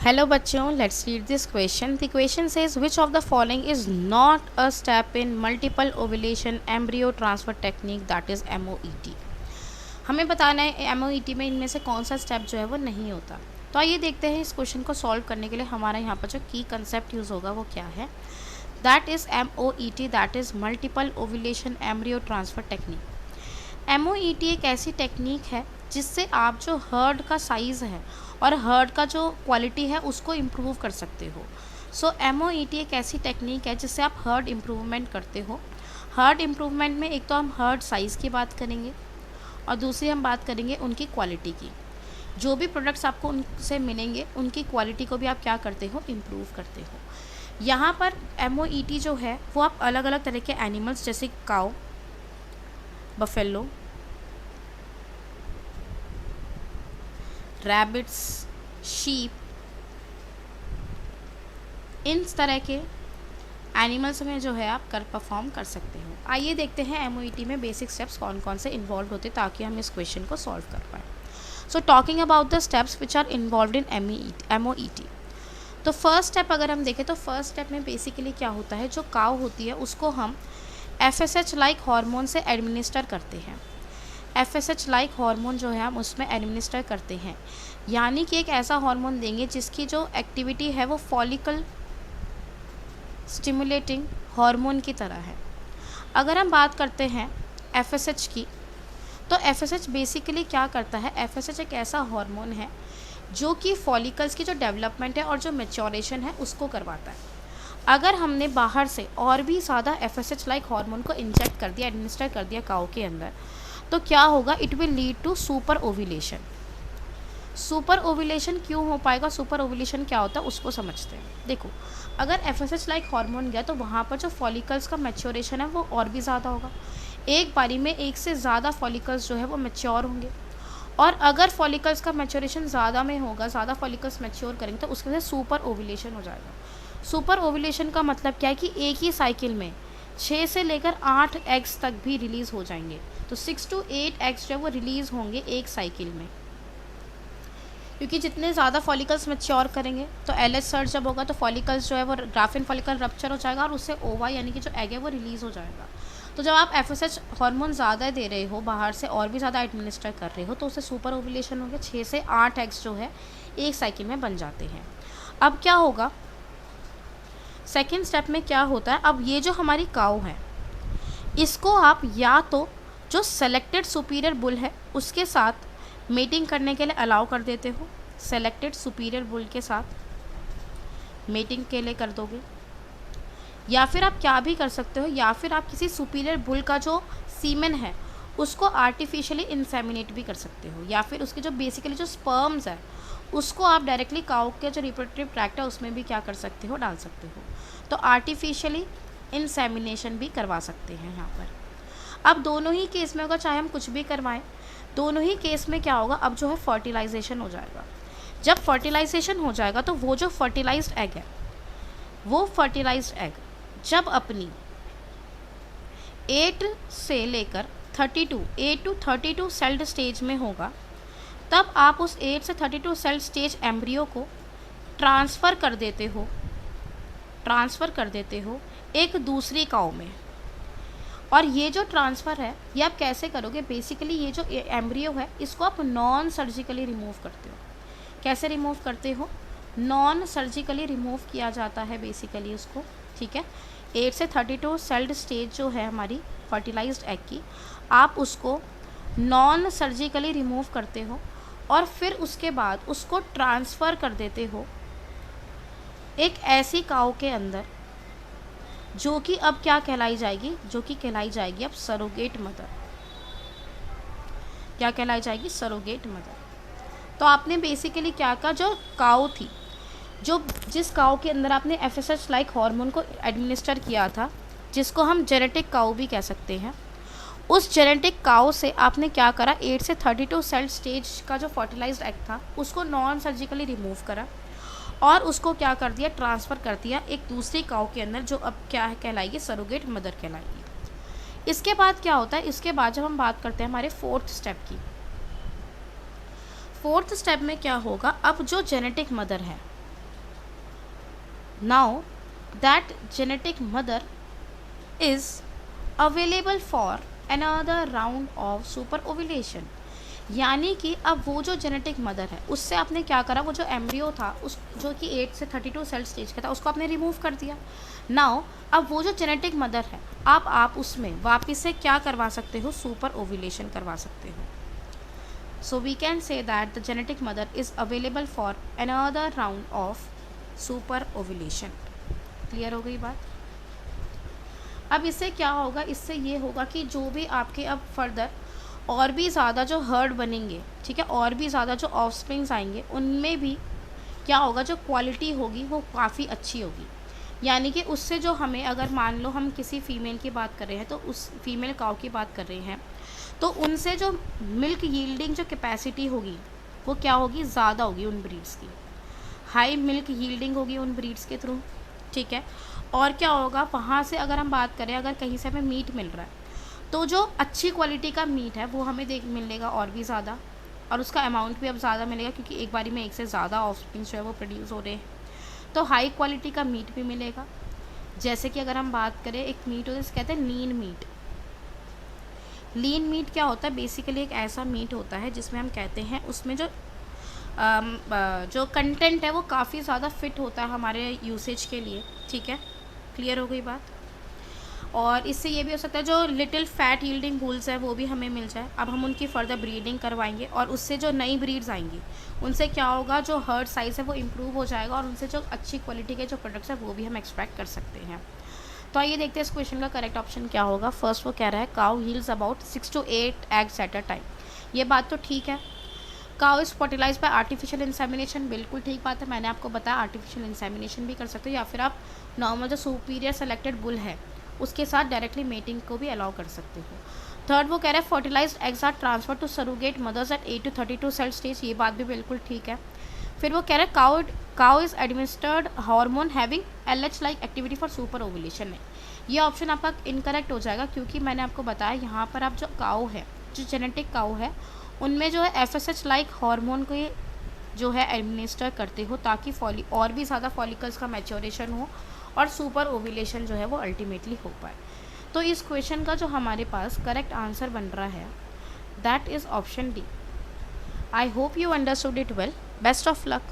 Hello बच्चों, let's read this question. The question says which of the following is not a step in multiple ovulation embryo transfer technique that is MOET. हमें बताना है MOET में इनमें से कौन सा स्टेप जो है वो नहीं होता। तो आइए देखते हैं इस क्वेश्चन को सॉल्व करने के लिए हमारा यहाँ पर जो की कंसेप्ट यूज़ होगा वो क्या है। That is MOET, that is multiple ovulation embryo transfer technique. MOET एक ऐसी टेक्निक है जिससे आप जो हर्ड का साइज़ है और हर्ड का जो क्वालिटी है उसको इम्प्रूव कर सकते हो। सो MOET एक ऐसी टेक्निक है जिससे आप हर्ड इम्प्रूवमेंट करते हो। हर्ड इम्प्रूवमेंट में एक तो हम हर्ड साइज़ की बात करेंगे और दूसरी हम बात करेंगे उनकी क्वालिटी की। जो भी प्रोडक्ट्स आपको उनसे मिलेंगे उनकी क्वालिटी को भी आप क्या करते हो, इम्प्रूव करते हो। यहाँ पर MOET जो है वो आप अलग अलग तरह के एनिमल्स जैसे काऊ, बफेलो, रैबिट्स, शीप, इन तरह के एनिमल्स में जो है आप परफॉर्म कर सकते हो। आइए देखते हैं MOET में बेसिक स्टेप्स कौन कौन से इन्वॉल्व होते हैं ताकि हम इस क्वेश्चन को सॉल्व कर पाएँ। So talking about the steps which are involve in MOET। तो फर्स्ट स्टेप अगर हम देखें तो फर्स्ट स्टेप में बेसिकली क्या होता है, जो काऊ होती है उसको हम FSH लाइक हार्मोन से एडमिनिस्टर करते हैं। FSH लाइक हार्मोन जो है हम उसमें एडमिनिस्टर करते हैं, यानी कि एक ऐसा हार्मोन देंगे जिसकी जो एक्टिविटी है वो फॉलिकल स्टिमुलेटिंग हार्मोन की तरह है। अगर हम बात करते हैं FSH की, तो FSH बेसिकली क्या करता है, FSH एक ऐसा हार्मोन है जो कि फॉलिकल्स की जो डेवलपमेंट है और जो मैच्योरेशन है उसको करवाता है। अगर हमने बाहर से और भी ज़्यादा FSH लाइक हार्मोन को इंजेक्ट कर दिया, एडमिनिस्टर कर दिया काऊ के अंदर, तो क्या होगा, it will lead to super ovulation. Super ovulation क्यों हो पाएगा, सुपर ओव्यूलेशन क्या होता है उसको समझते हैं। देखो, अगर FSH लाइक हार्मोन गया तो वहाँ पर जो फॉलिकल्स का मैच्योरेशन है वो और भी ज़्यादा होगा। एक बारी में एक से ज़्यादा फॉलिकल्स जो है वो मैच्योर होंगे, और अगर फॉलिकल्स का मैच्योरेशन ज़्यादा में होगा, ज़्यादा फॉलिकल्स मैच्योर करेंगे तो उसके अंदर सुपर ओव्यूलेशन हो जाएगा। सुपर ओव्यूलेशन का मतलब क्या है कि एक ही साइकिल में 6 से लेकर 8 एग्स तक भी रिलीज़ हो जाएंगे। तो 6 to 8 एग्स जो है वो रिलीज़ होंगे एक साइकिल में, क्योंकि जितने ज़्यादा फॉलिकल्स मैच्योर करेंगे तो LH सर्ज जब होगा तो फॉलिकल्स जो है वो ग्राफिन फॉलिकल रप्चर हो जाएगा और उससे ओवा यानी कि जो एग है वो रिलीज़ हो जाएगा। तो जब आप FSH हार्मोन ज़्यादा दे रहे हो, बाहर से और भी ज़्यादा एडमिनिस्टर कर रहे हो, तो उससे सुपर ओव्यूलेशन हो गया, 6 से 8 एग्स जो है एक साइकिल में बन जाते हैं। अब क्या होगा, सेकेंड स्टेप में क्या होता है, अब ये जो हमारी काऊ है इसको आप या तो जो सेलेक्टेड सुपीरियर बुल है उसके साथ मेटिंग करने के लिए अलाउ कर देते हो, सेलेक्टेड सुपीरियर बुल के साथ मेटिंग के लिए कर दोगे, या फिर आप क्या भी कर सकते हो, या फिर आप किसी सुपीरियर बुल का जो सीमेन है उसको आर्टिफिशियली इंसेमिनेट भी कर सकते हो, या फिर उसके जो बेसिकली जो स्पर्म्स है उसको आप डायरेक्टली काऊ के जो रिप्रोडक्टिव ट्रैक्ट है उसमें भी क्या कर सकते हो, डाल सकते हो। तो आर्टिफिशियली इंसेमिनेशन भी करवा सकते हैं यहाँ पर। अब दोनों ही केस में होगा, चाहे हम कुछ भी करवाएं, दोनों ही केस में क्या होगा, अब जो है फर्टिलाइजेशन हो जाएगा। जब फर्टिलाइजेशन हो जाएगा तो वो जो फर्टिलाइज्ड एग है, वो फर्टिलाइज्ड एग जब अपनी 8 से लेकर 32 सेल्ड स्टेज में होगा, तब आप उस 8 से 32 सेल्ड स्टेज एम्ब्रियो को ट्रांसफ़र कर देते हो एक दूसरी काऊ में। और ये जो ट्रांसफ़र है ये आप कैसे करोगे, बेसिकली ये जो एम्ब्रियो है इसको आप नॉन सर्जिकली रिमूव करते हो। कैसे रिमूव करते हो, नॉन सर्जिकली रिमूव किया जाता है बेसिकली उसको, ठीक है। 8 से 32 सेल्ड स्टेज जो है हमारी फर्टिलाइज्ड एग की, आप उसको नॉन सर्जिकली रिमूव करते हो और फिर उसके बाद उसको ट्रांसफ़र कर देते हो एक ऐसी काऊ के अंदर जो कि अब क्या कहलाई जाएगी, जो कि कहलाई जाएगी अब सरोगेट मदर। क्या कहलाई जाएगी, सरोगेट मदर। तो आपने बेसिकली क्या कहा, जो काऊ थी, जिस काऊ के अंदर आपने FSH लाइक हार्मोन को एडमिनिस्टर किया था, जिसको हम जेनेटिक काऊ भी कह सकते हैं, उस जेनेटिक काऊ से आपने क्या करा, 8 से 32 सेल स्टेज का जो फर्टिलाइज्ड एग था उसको नॉन सर्जिकली रिमूव करा और उसको क्या कर दिया, ट्रांसफ़र कर दिया एक दूसरी काऊ के अंदर, जो अब क्या है कहलाएगी, सरोगेट मदर कहलाएगी। इसके बाद क्या होता है, इसके बाद जब हम बात करते हैं हमारे फोर्थ स्टेप की, फोर्थ स्टेप में क्या होगा, अब जो जेनेटिक मदर है now that genetic mother is available for another round of super ovulation. यानी कि अब वो जो जेनेटिक मदर है उससे आपने क्या करा, वो जो एम्ब्रियो था उस जो कि 8 से 32 सेल स्टेज का था उसको आपने रिमूव कर दिया। नाउ अब वो जो जेनेटिक मदर है अब आप उसमें वापस से क्या करवा सकते हो, सुपर ओव्यूलेशन करवा सकते हो। So we can say that the genetic mother is available for another round of super ovulation. Clear हो गई बात। अब इससे क्या होगा, इससे ये होगा कि जो भी आपके अब फर्दर और भी ज़्यादा जो हर्ड बनेंगे, ठीक है, और भी ज़्यादा जो ऑफस्प्रिंग्स आएंगे उनमें भी क्या होगा, जो क्वालिटी होगी वो काफ़ी अच्छी होगी। यानी कि उससे जो हमें, अगर मान लो हम किसी फीमेल की बात कर रहे हैं तो उस फीमेल काऊ की बात कर रहे हैं तो उनसे जो मिल्क यील्डिंग जो कैपेसिटी होगी वो क्या होगी, ज़्यादा होगी उन ब्रीड्स की, हाई मिल्क यील्डिंग होगी उन ब्रीड्स के थ्रू, ठीक है। और क्या होगा, वहाँ से अगर हम बात करें, अगर कहीं से हमें मीट मिल रहा है तो जो अच्छी क्वालिटी का मीट है वो हमें मिलेगा और भी ज़्यादा, और उसका अमाउंट भी अब ज़्यादा मिलेगा क्योंकि एक बारी में एक से ज़्यादा ऑफस्प्रिंग जो है वो प्रोड्यूस हो रहे हैं। तो हाई क्वालिटी का मीट भी मिलेगा। जैसे कि अगर हम बात करें, एक मीट होता है जिसे कहते हैं लीन मीट। लीन मीट क्या होता है, बेसिकली एक ऐसा मीट होता है जिसमें हम कहते हैं उसमें जो कंटेंट है वो काफ़ी ज़्यादा फिट होता है हमारे यूसेज के लिए, ठीक है। क्लियर हो गई बात। और इससे ये भी हो सकता है जो लिटिल फैट यील्डिंग बुल्स है वो भी हमें मिल जाए। अब हम उनकी फर्दर ब्रीडिंग करवाएंगे और उससे जो नई ब्रीड्स आएंगी उनसे क्या होगा, जो हर्ड साइज़ है वो इम्प्रूव हो जाएगा और उनसे जो अच्छी क्वालिटी के जो प्रोडक्ट्स है वो भी हम एक्सपेक्ट कर सकते हैं। तो आइए देखते हैं इस क्वेश्चन का करेक्ट ऑप्शन क्या होगा। फर्स्ट वो कह रहा है cow heals about 6 to 8 eggs at a time. ये बात तो ठीक है। Cow is fertilize by artificial insemination, बिल्कुल ठीक बात है। मैंने आपको बताया आर्टिफिशियल इंसेमिनेशन भी कर सकते हो या फिर आप नॉर्मल जो सुपीरियर सेलेक्टेड बुल है उसके साथ डायरेक्टली मेटिंग को भी अलाउ कर सकते हो। थर्ड वो कह रहा है fertilized eggs are transfer to surrogate mothers at 8 to 32 cell stage. ये बात भी बिल्कुल ठीक है। फिर वो कह रहा है cow is administered hormone having LH like activity for super ovulation है। ये ऑप्शन आपका इनकरेक्ट हो जाएगा क्योंकि मैंने आपको बताया यहाँ पर आप जो काउ है, जो जेनेटिक काउ है, उनमें जो है FSH लाइक हार्मोन को ये जो है एडमिनिस्टर करते हो ताकि और भी ज़्यादा फॉलिकल्स का मैच्योरेशन हो और सुपर ओव्यूलेशन जो है वो अल्टीमेटली हो पाए। तो इस क्वेश्चन का जो हमारे पास करेक्ट आंसर बन रहा है that is option D. I hope you understood it well. Best of luck.